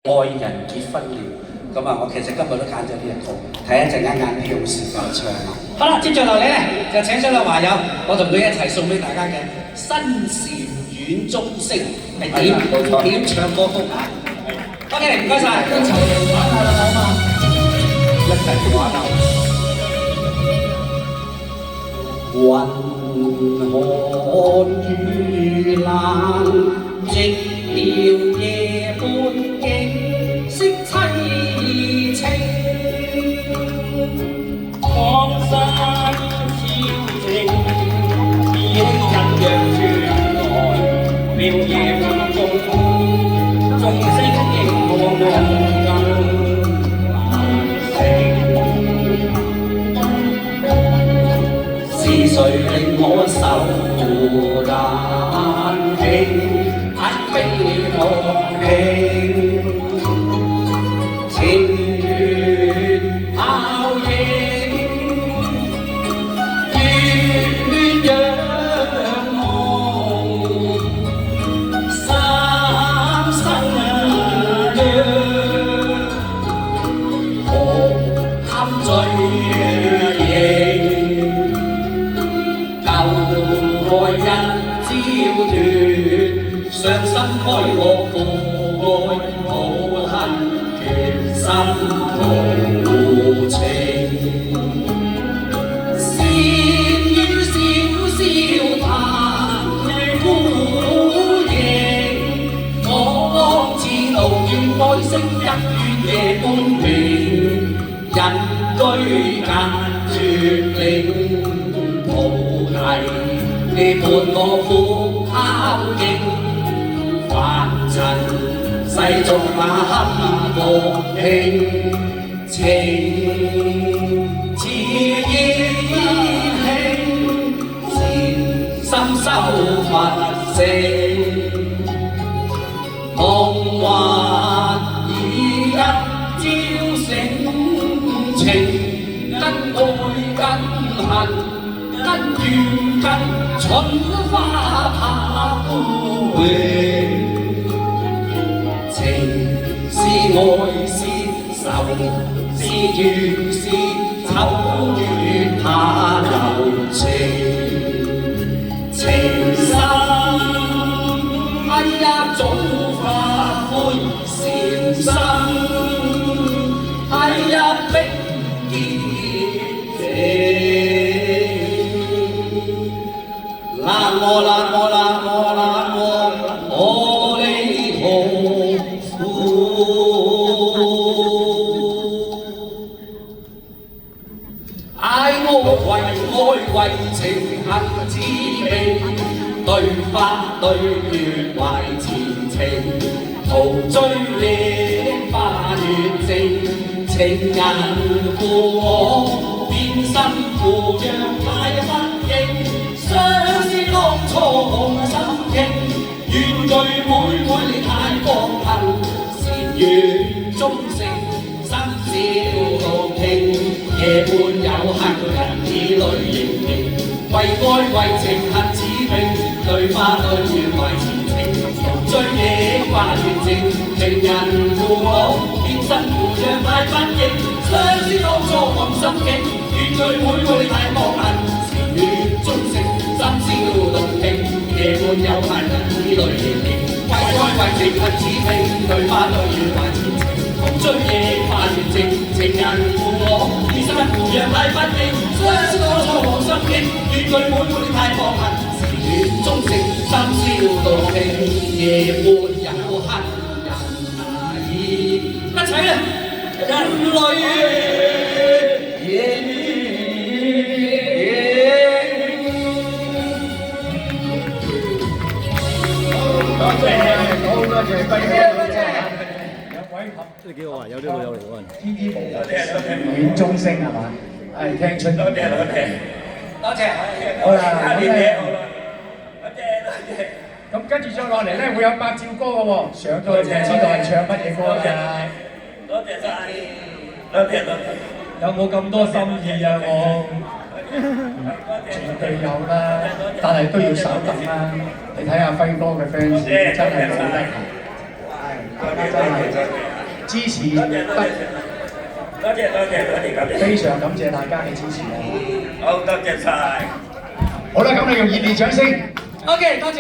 愛人結婚了。咁啊，我其實今日都揀咗呢一套，睇一陣間晏啲用時間唱。好啦，接住落嚟咧，就請咗兩華友，我同佢一齊送俾大家嘅《新禪院鐘聲》係點唱歌曲啊 ？OK， 唔該晒，一齊玩下啦，好嘛？一齊玩下。雲寒如冷，寂寥夜半景色凄清。江山悄靜，意興隱約傳來，妙夜風中，鐘聲應望更難醒。是誰令我手難輕，眼飛浪輕，情緣泡影，鸳鸯夢，三生約，何堪醉影。愛一朝斷，傷心開我苦愛，無恨決心無情。善與小笑談與孤影，我似路遠愛聲一怨夜半明，人居間絕嶺。你伴我苦考經，凡塵世俗那堪和平，情似煙輕，禪心修佛性，夢幻已一朝醒，情跟愛跟恨。跟緣跟春花拍枯榮，情是愛是愁，是怨是愁，怨怕柔情。情深哎呀早化灰禪心，哎呀逼結情。南無南無南無南無阿彌陀佛。愛為情恨似命，對花對月懷前程，陶醉野花月靜，情人負我變心負讓太不應。相思當初夢心傾，怨對妹妹你太過恨，禪院鐘聲深宵動聽，夜半有客人以淚盈盈，為愛為情恨似命，對花對月懷前程，陶醉野花月靜，情人負我變心負讓太不應，相思當初夢心傾，怨對妹妹你太過恨，禪院鐘聲深宵動聽，夜半有客人以淚盈盈，為愛為情恨似命，對花對月懷前程，陶醉野花月靜，情人負我變心負讓太不應，相思當初夢心傾，怨對妹妹太過恨，禪院鐘聲深宵動聽，夜半有客人以一齊啦，人淚盈。多謝貴妃，有位你幾好啊？有啲老友嚟喎。天衣無縫，院鐘聲係嘛？係聽出。多謝。好啦，呢啲好啦。多謝。咁跟住再落嚟咧，會有8照歌嘅喎，上到去唔知道係唱乜嘢歌㗎？多謝晒。有冇咁多心意啊？我絕對有啦，但係都要稍等啦。你睇下輝哥嘅 fans 真係冇得彈，係大家真係。支持，非常感謝大家嘅支持啊！好，多謝晒。好啦，咁你用熱烈掌聲。OK，多謝。